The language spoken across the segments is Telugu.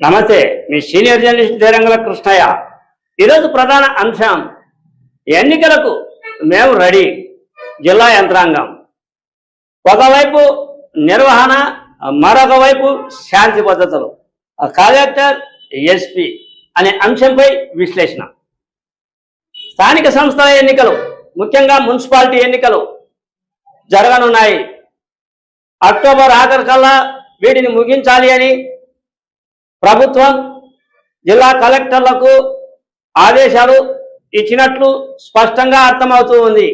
నమస్తే, మీ సీనియర్ జర్నలిస్ట్ ధైర్యంగల కృష్ణయ్య. ఈరోజు ప్రధాన అంశం ఎన్నికలకు మేము రెడీ. జిల్లా యంత్రాంగం ఒకవైపు నిర్వహణ, మరొక వైపు శాంతి భద్రతలు, కలెక్టర్, ఎస్పీ అనే అంశంపై విశ్లేషణ. స్థానిక సంస్థల ఎన్నికలు, ముఖ్యంగా మున్సిపాలిటీ ఎన్నికలు జరగనున్నాయి. అక్టోబర్ ఆఖరు కల్లా వీటిని ముగించాలి అని ప్రభుత్వం జిల్లా కలెక్టర్లకు ఆదేశాలు ఇచ్చినట్లు స్పష్టంగా అర్థమవుతూ ఉంది.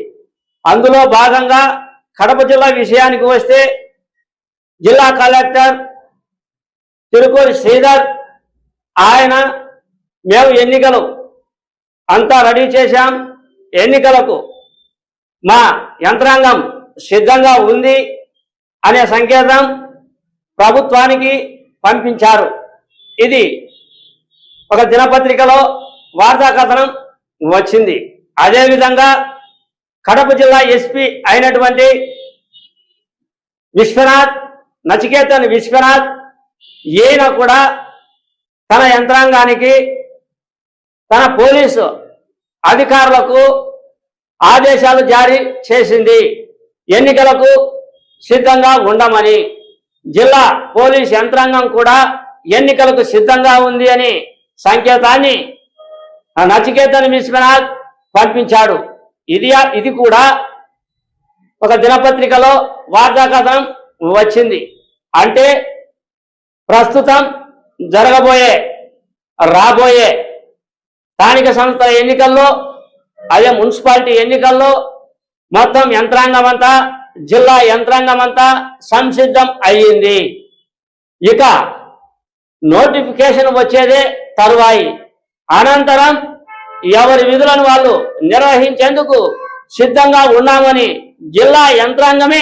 అందులో భాగంగా కడప జిల్లా విషయానికి వస్తే జిల్లా కలెక్టర్ తిరుకూరి శ్రీధర్ ఆయన మేము ఎన్నికలు అంతా రెడీ చేశాం, ఎన్నికలకు మా యంత్రాంగం సిద్ధంగా ఉంది అనే సంకేతం ప్రభుత్వానికి పంపించారు. ఇది ఒక దినపత్రికలో వార్తా కథనం వచ్చింది. అదేవిధంగా కడప జిల్లా ఎస్పీ అయినటువంటి విశ్వనాథ్, నచికేతన్ విశ్వనాథ్, ఈయన కూడా తన యంత్రాంగానికి, తన పోలీసు అధికారులకు ఆదేశాలు జారీ చేసింది. ఎన్నికలకు సిద్ధంగా ఉండమని. జిల్లా పోలీస్ యంత్రాంగం కూడా ఎన్నికలకు సిద్ధంగా ఉంది అని సంకేతాన్ని నచికేతన్ విశ్వనాథ్ పంపించాడు. ఇది కూడా ఒక దినపత్రికలో వార్తా కథనం వచ్చింది. అంటే ప్రస్తుతం జరగబోయే, రాబోయే స్థానిక సంస్థల ఎన్నికల్లో, అదే మున్సిపాలిటీ ఎన్నికల్లో మొత్తం యంత్రాంగం అంతా, జిల్లా యంత్రాంగం అంతా సంసిద్ధం అయ్యింది. ఇక నోటిఫికేషన్ వచ్చేదే తరువాయి. అనంతరం ఎవరి విధులను వాళ్ళు నిర్వహించేందుకు సిద్ధంగా ఉన్నామని జిల్లా యంత్రాంగమే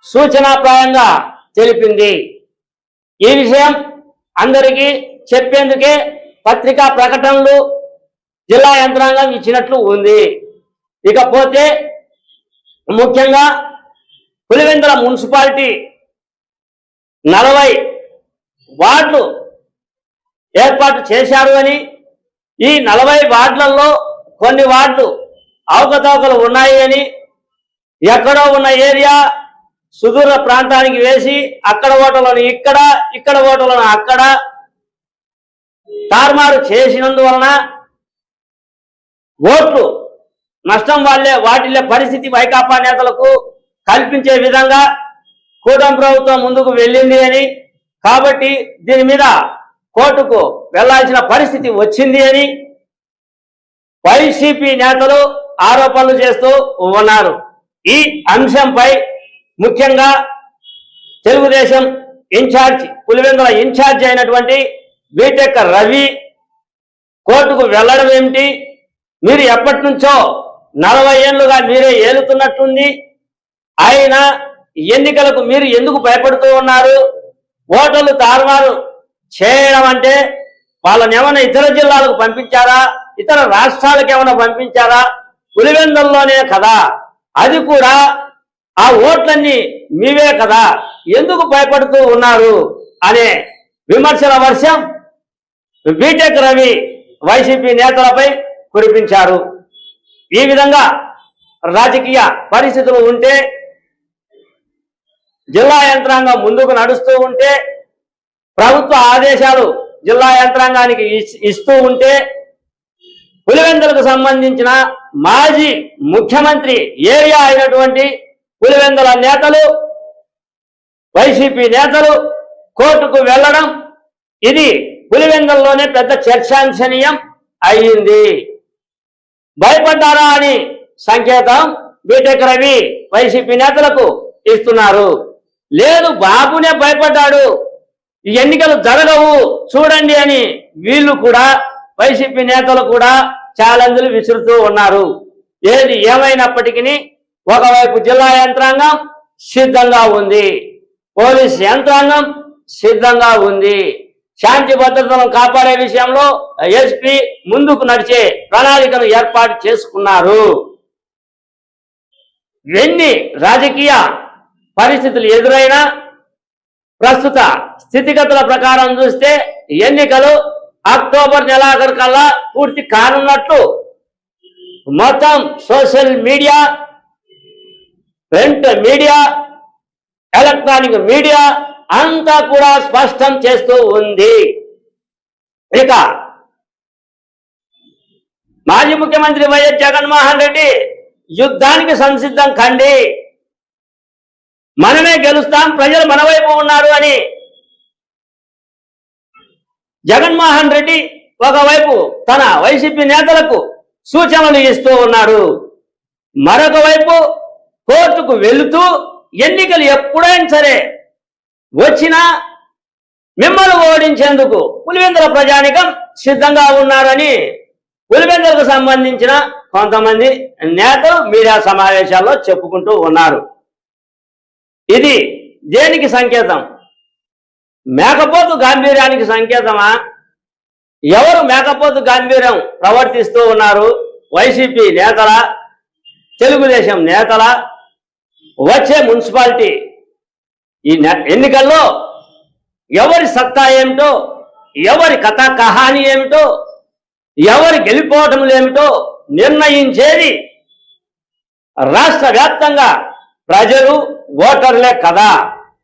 సూచనాప్రాయంగా తెలిపింది. ఈ విషయం అందరికీ చెప్పేందుకే పత్రికా ప్రకటనలు జిల్లా యంత్రాంగం ఇచ్చినట్లు ఉంది. ఇకపోతే ముఖ్యంగా పులివెందుల మున్సిపాలిటీ 40 వార్డులు ఏర్పాటు చేశారు అని, ఈ 40 వార్డులలో కొన్ని వార్డులు అవకతవకలు ఉన్నాయి అని, ఎక్కడో ఉన్న ఏరియా సుదూర ప్రాంతానికి వేసి అక్కడ ఓటర్లను ఇక్కడ ఓటర్లను అక్కడ తారుమారు చేసినందువలన ఓట్లు నష్టం వాటిల్లే పరిస్థితి వైకాపా నేతలకు కల్పించే విధంగా కూటమి ప్రభుత్వం ముందుకు వెళ్ళింది అని, కాబట్టి దీని మీద కోర్టుకు వెళ్లాల్సిన పరిస్థితి వచ్చింది అని వైసీపీ నేతలు ఆరోపణలు చేస్తూ ఉన్నారు. ఈ అంశంపై ముఖ్యంగా తెలుగుదేశం ఇన్ఛార్జ్, పులివెందుల ఇన్ఛార్జ్ అయినటువంటి బీటెక్ రవి కోర్టుకు వెళ్లడం ఏమిటి, మీరు ఎప్పటి నుంచో 40 ఏళ్లుగా మీరే ఏలుతున్నట్టుంది, అయినా ఎన్నికలకు మీరు ఎందుకు భయపడుతూ ఉన్నారు, ఓటర్లు తారుమారు చేయడం అంటే వాళ్ళని ఏమైనా ఇతర జిల్లాలకు పంపించారా, ఇతర రాష్ట్రాలకు ఏమైనా పంపించారా, పులివెందుల్లోనే కదా, అది కూడా ఆ ఓట్లన్నీ మీవే కదా, ఎందుకు భయపడుతూ ఉన్నారు అనే విమర్శల వర్షం బీటెక్ రవి వైసీపీ నేతలపై కురిపించారు. ఈ విధంగా రాజకీయ పరిస్థితులు ఉంటే, జిల్లా యంత్రాంగం ముందుకు నడుస్తూ ఉంటే, ప్రభుత్వ ఆదేశాలు జిల్లా యంత్రాంగానికి ఇస్తూ ఉంటే, పులివెందులకు సంబంధించిన మాజీ ముఖ్యమంత్రి ఏరియా అయినటువంటి పులివెందుల నేతలు, వైసీపీ నేతలు కోర్టుకు వెళ్లడం, ఇది పులివెందుల్లోనే పెద్ద చర్చాంశనీయం అయ్యింది. భయపడ్డారా అని సంకేతం బీటెక్ రవి వైసీపీ నేతలకు ఇస్తున్నారు. లేదు, బాబునే భయపడ్డాడు, ఈ ఎన్నికలు జరగవు చూడండి అని వీళ్ళు కూడా, వైసీపీ నేతలు కూడా ఛాలెంజ్లు విసురుతూ ఉన్నారు. ఏది ఏమైనప్పటికీ ఒకవైపు జిల్లా యంత్రాంగం సిద్ధంగా ఉంది, పోలీస్ యంత్రాంగం సిద్ధంగా ఉంది. శాంతి భద్రతలను కాపాడే విషయంలో ఎస్పీ ముందుకు నడిచే ప్రణాళికను ఏర్పాటు చేసుకున్నారు. ఎన్ని రాజకీయ పరిస్థితులు ఎదురైనా ప్రస్తుత స్థితిగతుల ప్రకారం చూస్తే ఎన్నికలు అక్టోబర్ నెలాఖరు కల్లా పూర్తి కానున్నట్లు మొత్తం social media, print media, electronic media అంతా కూడా స్పష్టం చేస్తూ ఉంది. ఇక మాజీ ముఖ్యమంత్రి వైఎస్ జగన్మోహన్ రెడ్డి యుద్ధానికి సంసిద్ధం కండి, మనమే గెలుస్తాం, ప్రజలు మన వైపు ఉన్నారు అని జగన్మోహన్ రెడ్డి ఒకవైపు తన వైసీపీ నేతలకు సూచనలు ఇస్తూ ఉన్నారు. మరొక వైపు కోర్టుకు వెళుతూ ఎన్నికలు ఎప్పుడైనా సరే వచ్చినా మిమ్మల్ని ఓడించేందుకు పులివెందుల ప్రజానికం సిద్ధంగా ఉన్నారని పులివెందులకు సంబంధించిన కొంతమంది నేతలు మీడియా సమావేశాల్లో చెప్పుకుంటూ ఉన్నారు. ఇది దేనికి సంకేతం? మేకపోతు గాంభీర్యానికి సంకేతమా? ఎవరు మేకపోతు గాంభీర్యం ప్రవర్తిస్తూ ఉన్నారు? వైసీపీ నేతల, తెలుగుదేశం నేతల? వచ్చే మున్సిపాలిటీ ఈ ఎన్నికల్లో ఎవరి సత్తా ఏమిటో, ఎవరి కథా కహాని ఏమిటో, ఎవరి గెలిపోవటములు ఏమిటో నిర్ణయించేది రాష్ట్ర వ్యాప్తంగా ప్రజలు, ఓటర్లే కదా.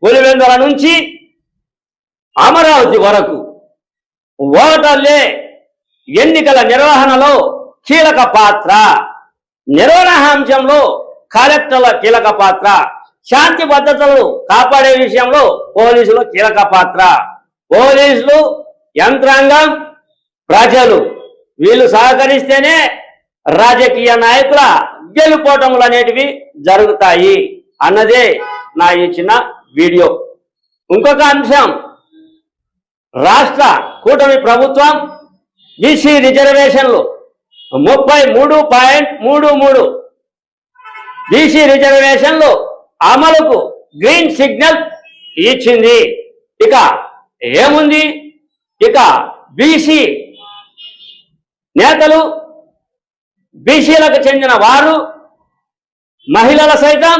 పులివెందుల నుంచి అమరావతి వరకు ఓటర్లే ఎన్నికల నిర్వహణలో కీలక పాత్ర, నిర్వహణాంశంలో కలెక్టర్ల కీలక పాత్ర, శాంతి భద్రతలు కాపాడే విషయంలో పోలీసులు కీలక పాత్ర. పోలీసులు, యంత్రాంగం, ప్రజలు వీళ్ళు సహకరిస్తేనే రాజకీయ నాయకుల గెలుపోటములు అనేటివి జరుగుతాయి అన్నదే నా ఈ చిన్న వీడియో. ఇంకొక అంశం, రాష్ట్ర కూటమి ప్రభుత్వం బీసీ రిజర్వేషన్లు 33.33 బీసీ రిజర్వేషన్లు అమలుకు గ్రీన్ సిగ్నల్ ఇచ్చింది. ఇక ఏముంది? ఇక బీసీ నేతలు, బీసీలకు చెందిన వారు, మహిళల సైతం,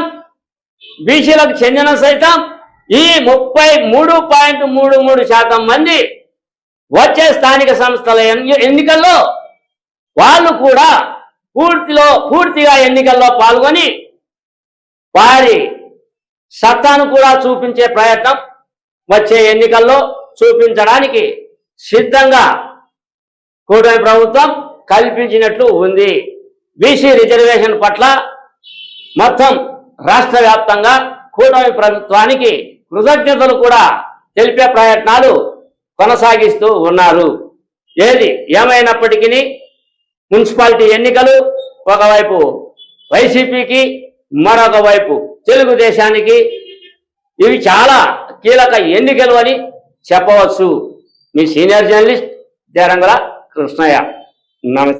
బీసీలకు చెందిన సైతం ఈ 33.33% మంది వచ్చే స్థానిక సంస్థల ఎన్నికల్లో వాళ్ళు కూడా పూర్తిగా ఎన్నికల్లో పాల్గొని వారి సత్తాను కూడా చూపించే ప్రయత్నం వచ్చే ఎన్నికల్లో చూపించడానికి సిద్ధంగా కూటమి ప్రభుత్వం కల్పించినట్లు ఉంది. బీసీ రిజర్వేషన్ పట్ల మొత్తం రాష్ట్ర వ్యాప్తంగా కూటమి ప్రభుత్వానికి కృతజ్ఞతలు కూడా తెలిపే ప్రయత్నాలు కొనసాగిస్తూ ఉన్నారు. ఏది ఏమైనప్పటికీ మున్సిపాలిటీ ఎన్నికలు ఒకవైపు వైసీపీకి, మరొక వైపు తెలుగుదేశానికి ఇవి చాలా కీలక ఎన్నికలు అని చెప్పవచ్చు. మీ సీనియర్ జర్నలిస్ట్ దేరంగల కృష్ణయ్య. నమస్తే.